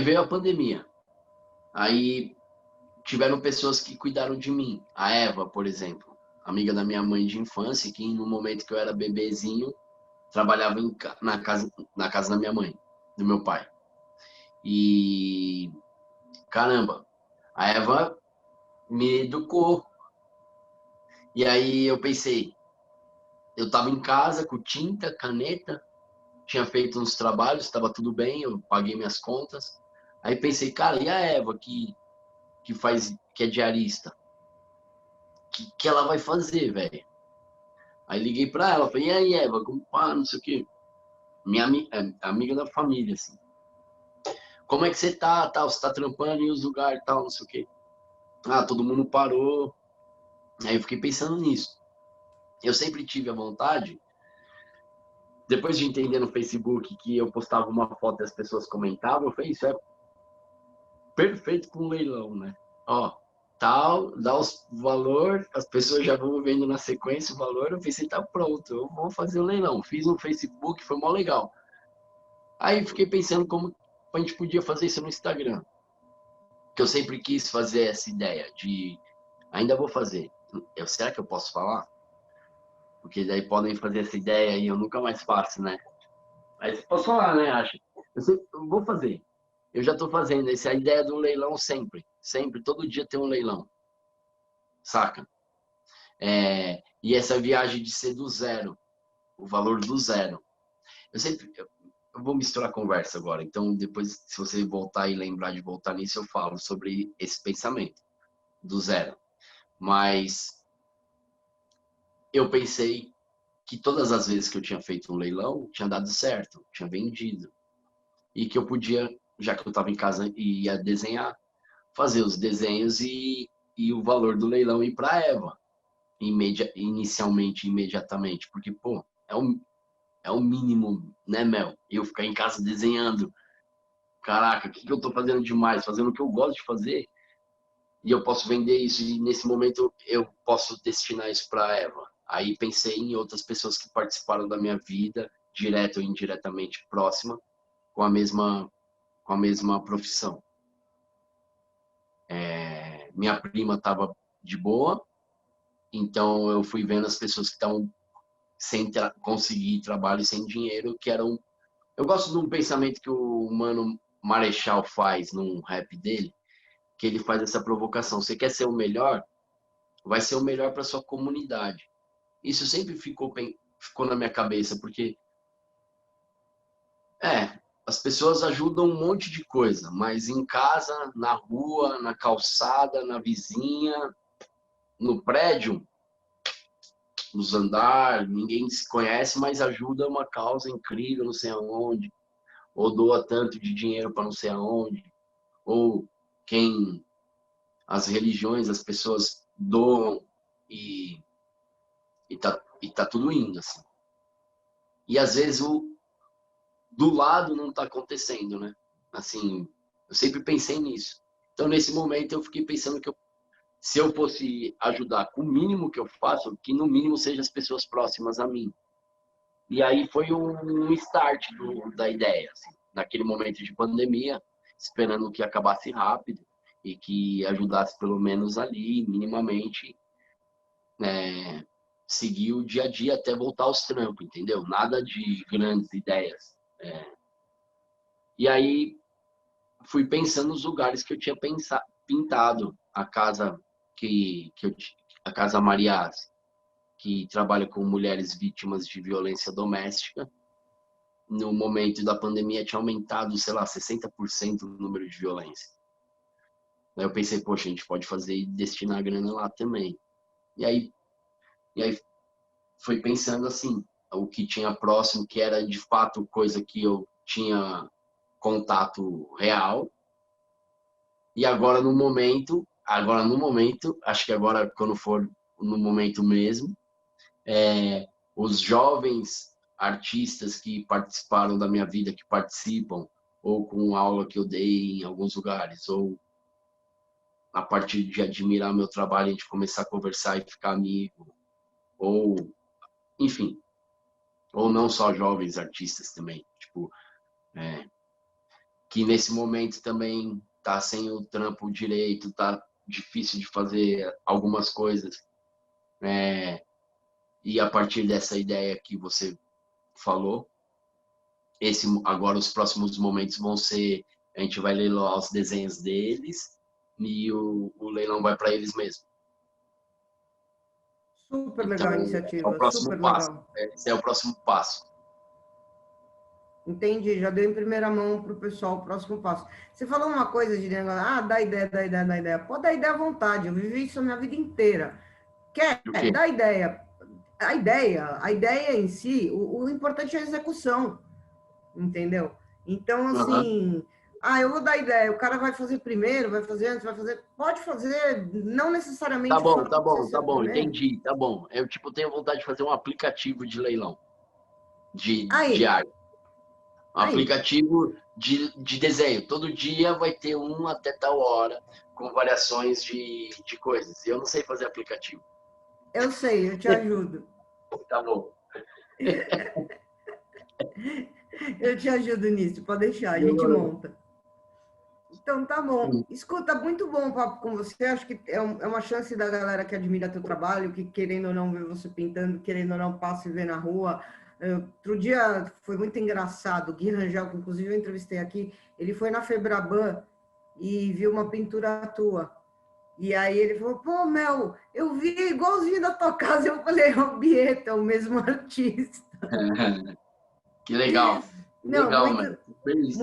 veio a pandemia. Aí tiveram pessoas que cuidaram de mim. A Eva, por exemplo, amiga da minha mãe de infância, que no momento que eu era bebezinho, trabalhava na casa da minha mãe, do meu pai. E caramba, a Eva me educou. E aí eu pensei, eu estava em casa com tinta, caneta, tinha feito uns trabalhos, estava tudo bem, eu paguei minhas contas. Aí pensei, cara, e a Eva que é diarista? Que ela vai fazer, velho? Aí liguei pra ela, falei, e aí, Eva, como pá, não sei o quê. Amiga da família, assim. Como é que você tá, tal? Você tá trampando em os lugares, tal, não sei o quê. Ah, todo mundo parou. Aí eu fiquei pensando nisso. Eu sempre tive a vontade, depois de entender no Facebook que eu postava uma foto e as pessoas comentavam, eu falei, isso é perfeito para um leilão, né? Ó, tal, dá os valor, as pessoas já vão vendo na sequência o valor, eu pensei, tá pronto, eu vou fazer o leilão. Fiz no Facebook, foi mó legal. Aí fiquei pensando como a gente podia fazer isso no Instagram, que eu sempre quis fazer essa ideia de, ainda vou fazer. Será que eu posso falar? Porque daí podem fazer essa ideia e eu nunca mais faço, né? Mas posso falar, né, acho. Eu vou fazer. Eu já estou fazendo essa ideia de um leilão sempre. Sempre, todo dia tem um leilão. Saca? E essa viagem de ser do zero, o valor do zero. Eu vou misturar a conversa agora. Então, depois, se você voltar e lembrar de voltar nisso, eu falo sobre esse pensamento do zero. Mas eu pensei que todas as vezes que eu tinha feito um leilão, tinha dado certo, tinha vendido. E que eu podia, já que eu estava em casa e ia desenhar, fazer os desenhos e o valor do leilão ir para a Eva, inicialmente, imediatamente. Porque, pô, é o mínimo, né, Mel? Eu ficar em casa desenhando. Caraca, o que eu tô fazendo demais? Fazendo o que eu gosto de fazer e eu posso vender isso. E nesse momento eu posso destinar isso para Eva. Aí pensei em outras pessoas que participaram da minha vida, direto ou indiretamente próxima, com com a mesma profissão. Minha prima estava de boa, então eu fui vendo as pessoas que estavam sem conseguir trabalho e sem dinheiro, que eram. Eu gosto de um pensamento que o Mano Marechal faz num rap dele, que ele faz essa provocação. Você quer ser o melhor? Vai ser o melhor para sua comunidade. Isso sempre ficou na minha cabeça, porque as pessoas ajudam um monte de coisa, mas em casa, na rua, na calçada, na vizinha, no prédio, nos andares, ninguém se conhece, mas ajuda uma causa incrível, não sei aonde, ou doa tanto de dinheiro para não sei aonde, ou quem as religiões, as pessoas doam. e, e tá tudo indo, assim. E às vezes do lado não tá acontecendo, né? Assim, eu sempre pensei nisso. Então, nesse momento, eu fiquei pensando que se eu fosse ajudar com o mínimo que eu faço, que no mínimo seja as pessoas próximas a mim. E aí foi um start da ideia, assim, naquele momento de pandemia, esperando que acabasse rápido e que ajudasse pelo menos ali, minimamente, seguir o dia a dia até voltar aos trampos, entendeu? Nada de grandes ideias. E aí fui pensando nos lugares que eu tinha pintado. A casa a Casa Mariás, que trabalha com mulheres vítimas de violência doméstica. No momento da pandemia tinha aumentado, sei lá, 60% o número de violência. Aí eu pensei, poxa, a gente pode fazer e destinar a grana lá também. E aí foi pensando assim, o que tinha próximo, que era de fato coisa que eu tinha contato real. E agora no momento, acho que agora quando for no momento mesmo, os jovens artistas que participaram da minha vida, que participam, ou com aula que eu dei em alguns lugares, ou a partir de admirar meu trabalho, a gente começar a conversar e ficar amigo, ou, enfim, ou não só jovens artistas também, tipo, que nesse momento também tá sem o trampo direito, tá difícil de fazer algumas coisas, e a partir dessa ideia que você falou, agora os próximos momentos vão ser, a gente vai leiloar os desenhos deles e o leilão vai para eles mesmos. Super Então, legal a é o iniciativa, próximo super passo. legal. Esse é o próximo passo. Entendi, já deu em primeira mão para o pessoal o próximo passo. Você falou uma coisa de negócio, dá ideia, dá ideia, dá ideia. Pode dar ideia à vontade, eu vivi isso a minha vida inteira. Quer, O quê? dá ideia. A ideia em si, o importante é a execução, entendeu? Então, Uhum. assim, eu vou dar ideia, o cara vai fazer primeiro, vai fazer antes, vai fazer. Pode fazer, não necessariamente o fato de você ser Tá o bom, primeiro. entendi, tá bom. Eu, tipo, tenho vontade de fazer um aplicativo de leilão, de Aí, arte. Um aí, aplicativo de desenho. Todo dia vai ter um até tal hora, com variações de coisas. E eu não sei fazer aplicativo. eu sei, eu te ajudo. Tá bom. Eu te ajudo nisso, pode deixar, a gente Demorou. monta. Então, tá bom. Escuta, muito bom o papo com você. Acho que é uma chance da galera que admira teu trabalho, que querendo ou não ver você pintando, querendo ou não passa e vê na rua. Outro dia foi muito engraçado. O Gui Rangel, que inclusive eu entrevistei aqui, ele foi na Febraban e viu uma pintura tua. E aí ele falou, pô, Mel, eu vi igualzinho da tua casa. Eu falei, é o Bieta, é o mesmo artista. Que legal. Que Não, legal, mano. muito, Fico feliz.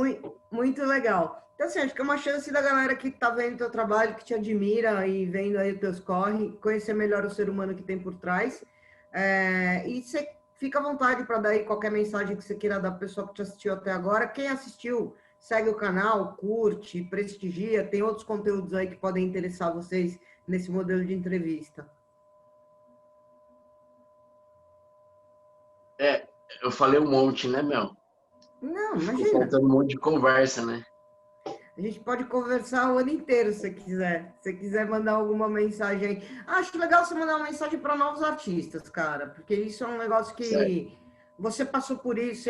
muito legal. Então, assim, acho que é uma chance da galera que está vendo teu trabalho, que te admira e vendo aí os teus corre, conhecer melhor o ser humano que tem por trás. E você fica à vontade para dar aí qualquer mensagem que você queira dar para a pessoa que te assistiu até agora. Quem assistiu, segue o canal, curte, prestigia. Tem outros conteúdos aí que podem interessar vocês nesse modelo de entrevista. Eu falei um monte, né, Mel? Não, Ficou imagina. faltando um monte de conversa, né? A gente pode conversar o ano inteiro, se você quiser. Se você quiser mandar alguma mensagem aí. Acho legal você mandar uma mensagem para novos artistas, cara, porque isso é um negócio Certo. que você passou por isso,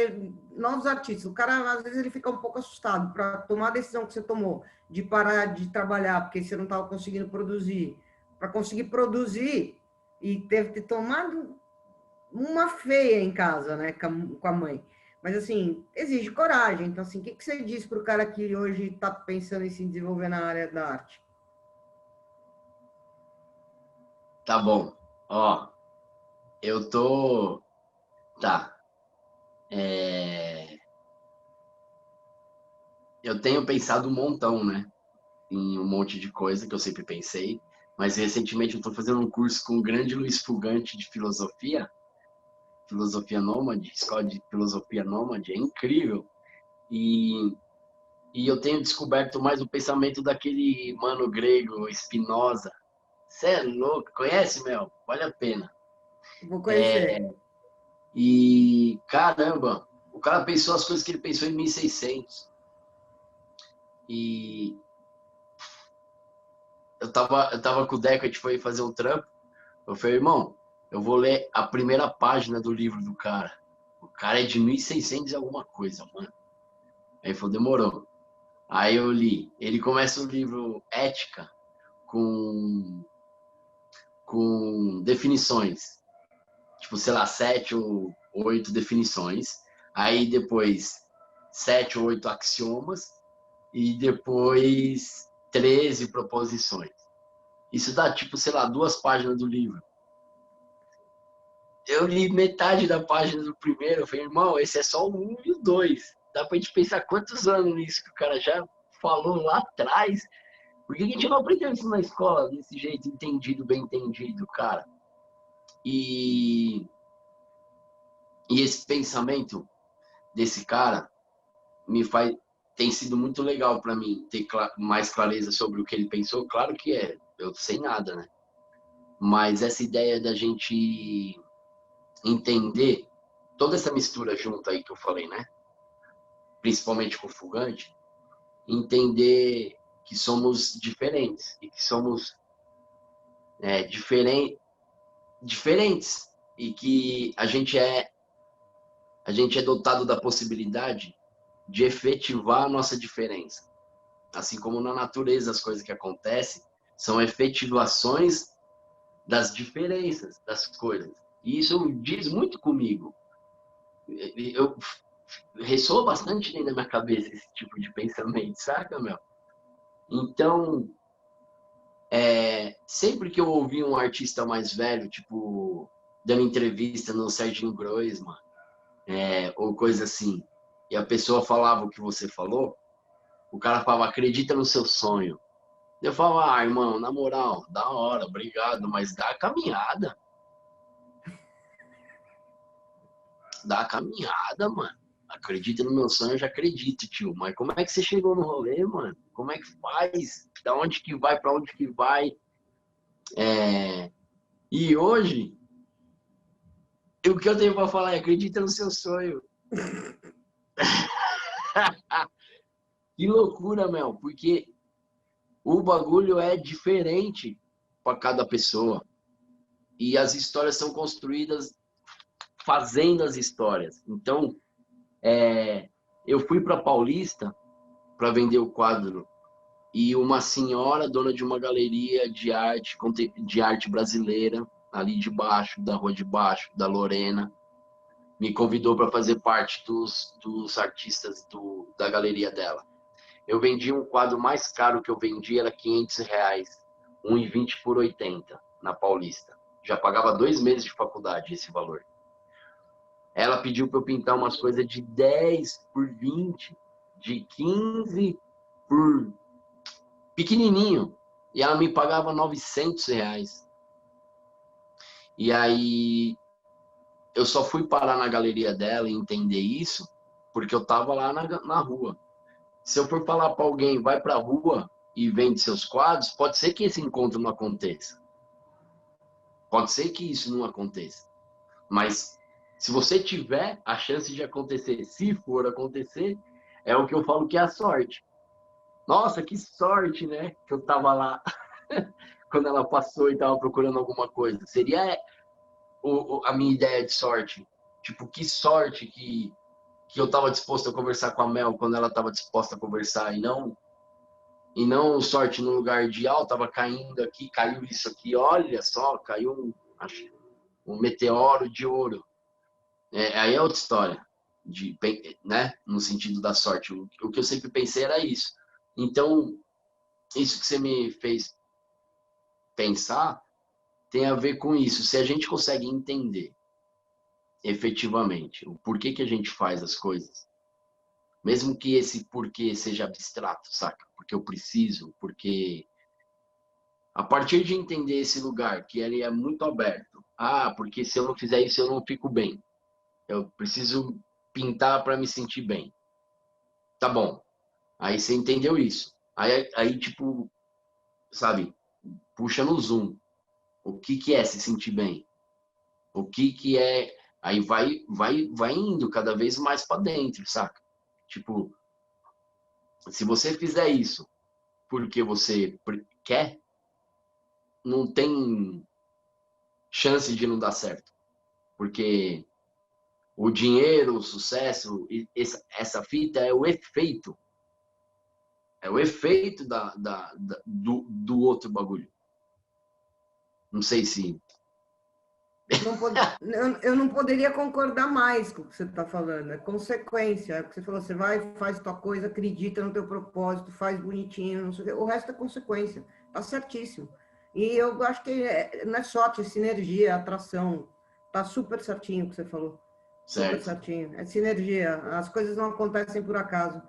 novos artistas. O cara, às vezes, ele fica um pouco assustado para tomar a decisão que você tomou de parar de trabalhar porque você não estava conseguindo produzir. Para conseguir produzir e ter tomado uma feia em casa, né, com a mãe. Mas, assim, exige coragem. Então, assim, o que você diz para o cara que hoje está pensando em se desenvolver na área da arte? Tá bom. Ó, eu tô. Tá. Eu tenho pensado um montão, né? Em um monte de coisa que eu sempre pensei. Mas recentemente eu tô fazendo um curso com o grande Luiz Fugante de filosofia nômade, escola de filosofia nômade, é incrível. E, e eu tenho descoberto mais o pensamento daquele mano grego, Spinoza, Você é louco. Conhece, Mel? Vale a pena. Vou conhecer. E, caramba, o cara pensou as coisas que ele pensou em 1600. E eu tava com o Deco, a gente foi fazer um trampo. Eu falei, irmão, eu vou ler a primeira página do livro do cara. O cara é de 1600 e alguma coisa, mano. Aí ele falou, demorou. Aí eu li. Ele começa o livro Ética com, com definições. Tipo, sei lá, 7 ou 8 definições. Aí depois 7 ou 8 axiomas. E depois 13 proposições. Isso dá, tipo, sei lá, 2 páginas do livro. Eu li metade da página do primeiro, eu falei, irmão, esse é só o 1 e o 2. Dá pra gente pensar quantos anos nisso que o cara já falou lá atrás. Por que a gente não aprendeu isso na escola, desse jeito, entendido, bem entendido, cara? E, e esse pensamento desse cara me faz tem sido muito legal para mim ter mais clareza sobre o que ele pensou. Claro que é, eu sei nada, né? Mas essa ideia da gente entender toda essa mistura junto aí que eu falei, né? Principalmente com o Fugante, entender que somos diferentes e que somos diferentes e que a gente é dotado da possibilidade de efetivar a nossa diferença. Assim como na natureza as coisas que acontecem são efetivações das diferenças das coisas. E isso diz muito comigo. Eu ressoa bastante dentro da minha cabeça esse tipo de pensamento, saca, meu? Então, sempre que eu ouvi um artista mais velho, tipo, dando entrevista no Serginho Groisman, ou coisa assim, e a pessoa falava o que você falou, o cara falava, acredita no seu sonho. Eu falava, irmão, na moral, da hora, obrigado, mas dá a caminhada. Dá a caminhada, mano. Acredita no meu sonho, eu já acredito, tio. Mas como é que você chegou no rolê, mano? Como é que faz? Da onde que vai, pra onde que vai? E hoje, o que eu tenho pra falar é acredita no seu sonho. Que loucura, Mel, porque o bagulho é diferente para cada pessoa. E as histórias são construídas fazendo as histórias. Então, eu fui para Paulista para vender o quadro e uma senhora, dona de uma galeria de arte brasileira, ali de baixo, da rua de baixo, da Lorena, me convidou para fazer parte dos artistas da galeria dela. Eu vendi um quadro mais caro que eu vendi, era R$ 500, 1,20 por 80, na Paulista. Já pagava 2 meses de faculdade esse valor. Ela pediu para eu pintar umas coisas de 10 por 20, de 15 por pequenininho. E ela me pagava R$ 900. E aí eu só fui parar na galeria dela e entender isso porque eu tava lá na rua. Se eu for falar para alguém, vai para a rua e vende seus quadros, pode ser que esse encontro não aconteça. Pode ser que isso não aconteça. Mas se você tiver a chance de acontecer, se for acontecer, é o que eu falo que é a sorte. Nossa, que sorte, né? Que eu tava lá quando ela passou e tava procurando alguma coisa. Seria a minha ideia de sorte. Tipo, que sorte que eu tava disposto a conversar com a Mel quando ela tava disposta a conversar e não sorte no lugar de, tava caindo aqui, caiu isso aqui, olha só, caiu um meteoro de ouro. Aí é outra história, né? No sentido da sorte. O que eu sempre pensei era isso. Então, isso que você me fez pensar tem a ver com isso. Se a gente consegue entender efetivamente o porquê que a gente faz as coisas, mesmo que esse porquê seja abstrato, saca? Porque eu preciso, porque a partir de entender esse lugar, que ele é muito aberto, porque se eu não fizer isso eu não fico bem. Eu preciso pintar para me sentir bem. Tá bom. Aí você entendeu isso. Aí tipo, sabe? puxa no zoom. O que é se sentir bem? O que é... Aí vai indo cada vez mais para dentro, saca? Tipo, se você fizer isso porque você quer, não tem chance de não dar certo. Porque o dinheiro, o sucesso, essa fita é o efeito. É o efeito do outro bagulho. Não sei se... Eu não poderia concordar mais com o que você está falando. É consequência. É o que você falou, você vai, faz tua coisa, acredita no teu propósito, faz bonitinho, não sei o quê. O resto é consequência. Tá certíssimo. E eu acho que não é sorte, é sinergia, atração. Tá super certinho o que você falou. Super Certo. certinho. É sinergia. As coisas não acontecem por acaso.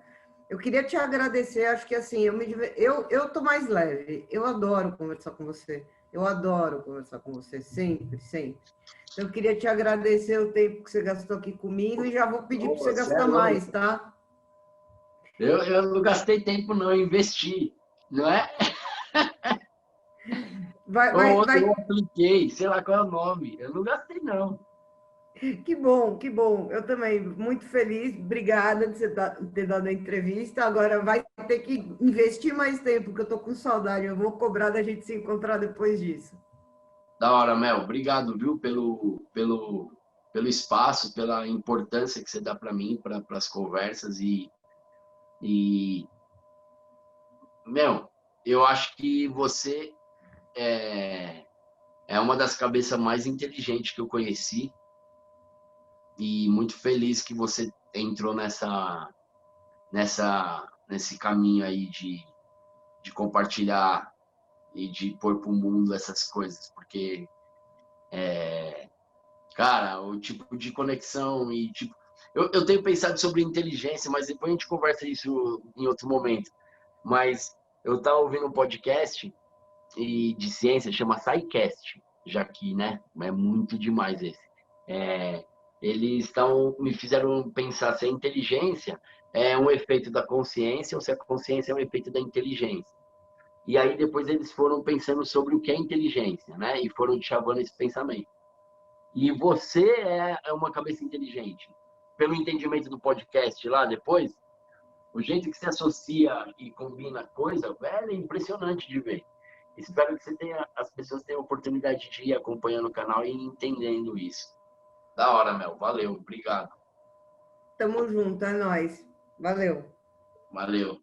Eu queria te agradecer, acho que assim, eu tô mais leve. Eu adoro conversar com você. Eu adoro conversar com você, sempre, sempre. Então, eu queria te agradecer o tempo que você gastou aqui comigo e já vou pedir para você Você é gastar mais, louco. tá? Eu não gastei tempo, não, eu investi, não é? Vai, vai, Ou eu vai. apliquei, sei lá qual é o nome. Eu não gastei, não. Que bom, que bom. Eu também, muito feliz. Obrigada de você ter dado a entrevista. Agora vai ter que investir mais tempo, porque eu estou com saudade. Eu vou cobrar da gente se encontrar depois disso. Da hora, Mel. Obrigado, viu, pelo espaço, pela importância que você dá para mim, para as conversas. E, Mel, eu acho que você é uma das cabeças mais inteligentes que eu conheci. E muito feliz que você entrou nesse caminho aí de compartilhar e de pôr para o mundo essas coisas, porque, cara, o tipo de conexão e tipo... Eu tenho pensado sobre inteligência, mas depois a gente conversa isso em outro momento. Mas eu estava ouvindo um podcast de ciência, chama SciCast, já que, né, é muito demais esse. É, me fizeram pensar se a inteligência é um efeito da consciência ou se a consciência é um efeito da inteligência. E aí depois eles foram pensando sobre o que é inteligência, né? E foram chavando esse pensamento. E você é uma cabeça inteligente. Pelo entendimento do podcast lá depois, o jeito que se associa e combina coisa, velho, é impressionante de ver. Espero que as pessoas tenham a oportunidade de ir acompanhando o canal e entendendo isso. Da hora, Mel. Valeu. Obrigado. Tamo junto, é nóis. Valeu. Valeu.